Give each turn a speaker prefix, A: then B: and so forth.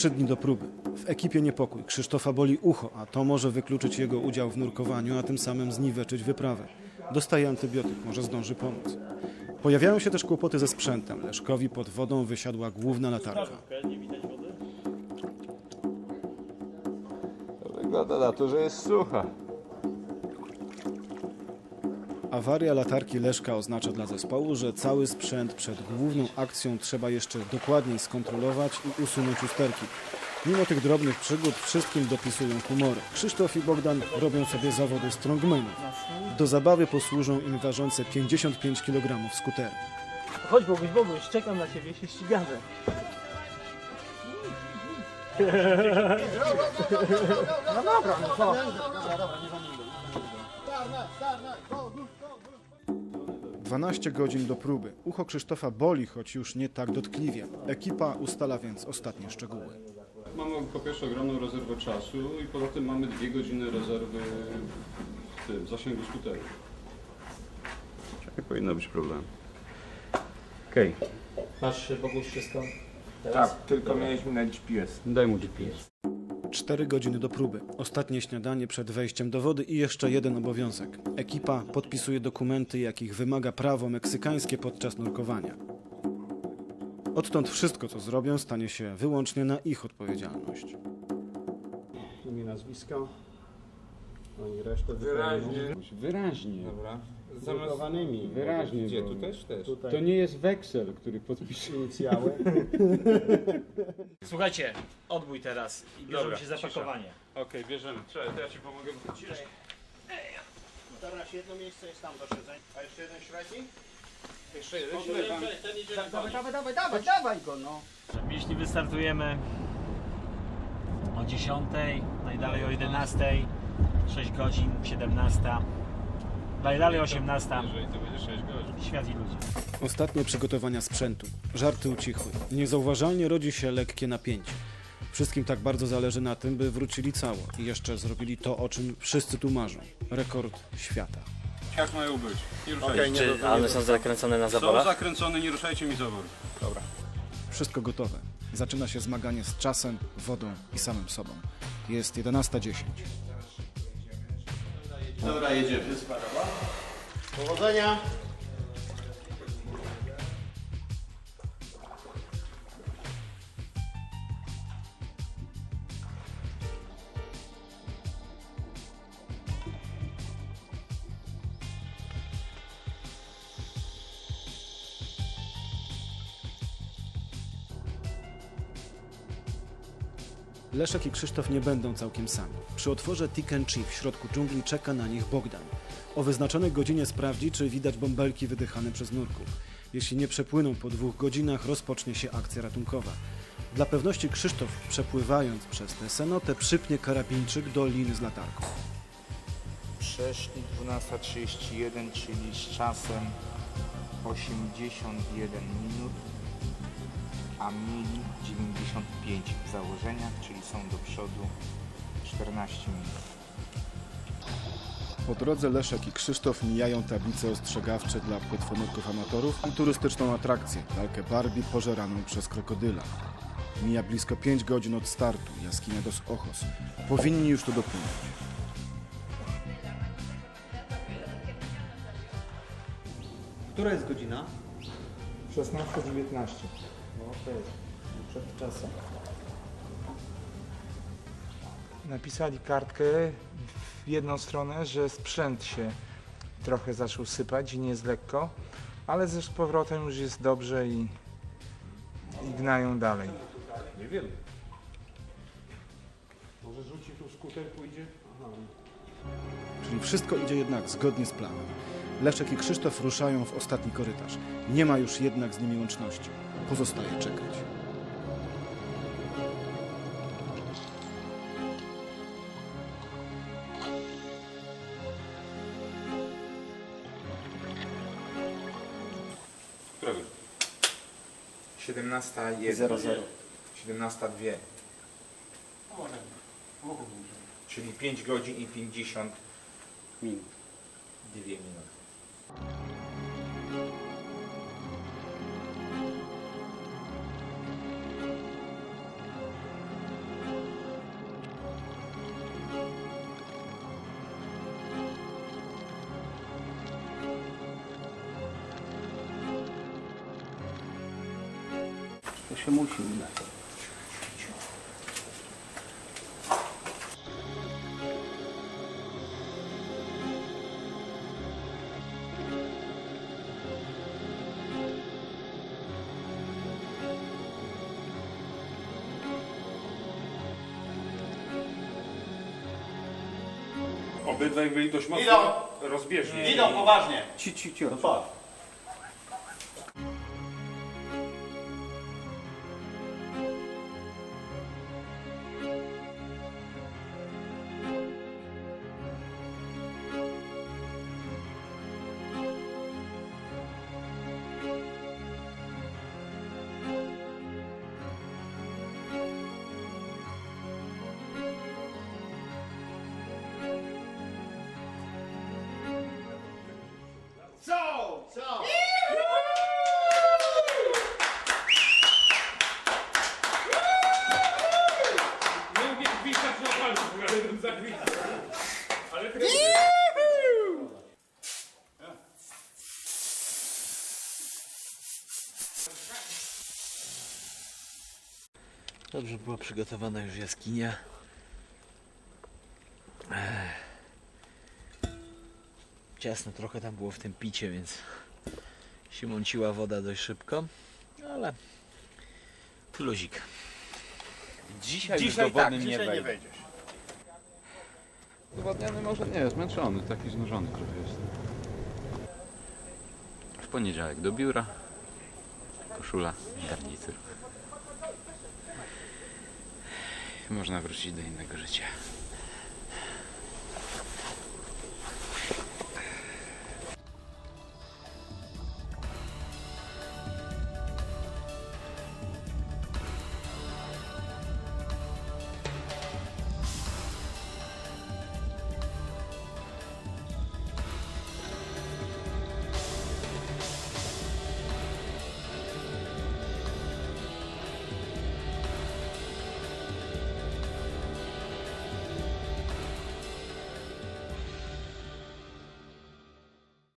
A: 3 dni do próby. W ekipie niepokój. Krzysztofa boli ucho, a to może wykluczyć jego udział w nurkowaniu, a tym samym zniweczyć wyprawę. Dostaje antybiotyk, może zdąży pomóc. Pojawiają się też kłopoty ze sprzętem. Leszkowi pod wodą wysiadła główna latarka.
B: Wygląda na to, że jest sucha.
A: Awaria latarki Leszka oznacza dla zespołu, że cały sprzęt przed główną akcją trzeba jeszcze dokładniej skontrolować i usunąć usterki. Mimo tych drobnych przygód wszystkim dopisują humory. Krzysztof i Bogdan robią sobie zawody strongmanów. Do zabawy posłużą im ważące 55 kg skutery.
C: Chodź Boguś, czekam na ciebie, się ścigamy. No dobra, no co?
A: 12 godzin do próby. Ucho Krzysztofa boli, choć już nie tak dotkliwie. Ekipa ustala więc ostatnie szczegóły.
D: Mamy po pierwsze ogromną rezerwę czasu i poza tym mamy 2 godziny rezerwy w zasięgu skuteru. Nie powinno być problemu. Okej.
C: Masz Boguś wszystko?
B: Tak, tylko mieliśmy na GPS.
D: Daj mu GPS.
A: 4 godziny do próby. Ostatnie śniadanie przed wejściem do wody i jeszcze jeden obowiązek. Ekipa podpisuje dokumenty, jakich wymaga prawo meksykańskie podczas nurkowania. Odtąd wszystko, co zrobią, stanie się wyłącznie na ich odpowiedzialność.
D: Imię, nazwisko. Oni resztę
B: Wyraźnie.
E: Wyraźnie.
B: Dobra.
E: Drukowanymi. Wyraźnie.
B: Gdzie?
E: bo
B: Tu też? Też.
E: To nie jest weksel, który podpisze inicjały.
C: Słuchajcie, odbój teraz i bierzemy
D: Dobra,
C: się za pakowanie.
D: Okej, bierzemy. Czekaj, to ja ci pomogę.
F: Teraz jedno miejsce jest tam do siedzenia. A jeszcze jeden średni?
B: Jeszcze jeden ślepa.
F: Dawaj go no.
C: Jeśli wystartujemy o 10, najdalej o 11, 6 godzin, 17, najdalej 18,
D: Jeżeli to będzie 6 godzin.
C: świat i ludzie.
A: Ostatnie przygotowania sprzętu. Żarty ucichły. Niezauważalnie rodzi się lekkie napięcie. Wszystkim tak bardzo zależy na tym, by wrócili cało i jeszcze zrobili to, o czym wszyscy tu marzą. Rekord świata.
D: Jak mają być? Nie ruszajcie.
C: Czy one są zakręcone na
D: Są
C: zaworach?
D: zakręcone, nie ruszajcie mi zaworu.
A: Wszystko gotowe. Zaczyna się zmaganie z czasem, wodą i samym sobą. Jest 11:10.
F: Dobra, jedziemy. Powodzenia.
A: Leszek i Krzysztof nie będą całkiem sami. Przy otworze Tiken Chi w środku dżungli czeka na nich Bogdan. O wyznaczonej godzinie sprawdzi, czy widać bąbelki wydychane przez nurków. Jeśli nie przepłyną po 2 godzinach, rozpocznie się akcja ratunkowa. Dla pewności Krzysztof, przepływając przez tę senotę, przypnie karabinczyk do liny z latarką.
G: Przeszli 12:31, czyli z czasem 81 minut, a mieli 95 w założeniach, czyli są do przodu 14 minut.
A: Po drodze Leszek i Krzysztof mijają tablice ostrzegawcze dla płetwonurków amatorów i turystyczną atrakcję, lalkę Barbie pożeraną przez krokodyla. Mija blisko 5 godzin od startu, jaskinia Dos Ojos. Powinni już tu dopłynąć.
F: Która jest godzina?
G: 16:19.
F: Okej, przed czasem.
H: Napisali kartkę w jedną stronę, że sprzęt się trochę zaczął sypać i nie jest lekko, ale z powrotem już jest dobrze i gnają dalej.
D: Niewiele. Może rzuci tu skuter, pójdzie? Aha.
A: Czyli wszystko idzie jednak zgodnie z planem. Leszek i Krzysztof ruszają w ostatni korytarz. Nie ma już jednak z nimi łączności. Pozostaje czekać.
D: Prawie.
G: 17:01. 17:02. Czyli 5 godzin i 50
D: Minut.
G: 2 minuty.
F: To się musi udać.
D: Obydwaj byli dość mocno rozbieżni.
F: Idą poważnie. Ci. No patrz.
C: Dobrze była przygotowana już jaskinia. Ciasno trochę tam było w tym picie, więc się mąciła woda dość szybko, ale luzik.
G: Dzisiaj tak, nie wejdziesz.
D: Zwodniony może nie, zmęczony, taki znużony trochę jest. W poniedziałek do biura, koszula, garnitur. Można wrócić do innego życia.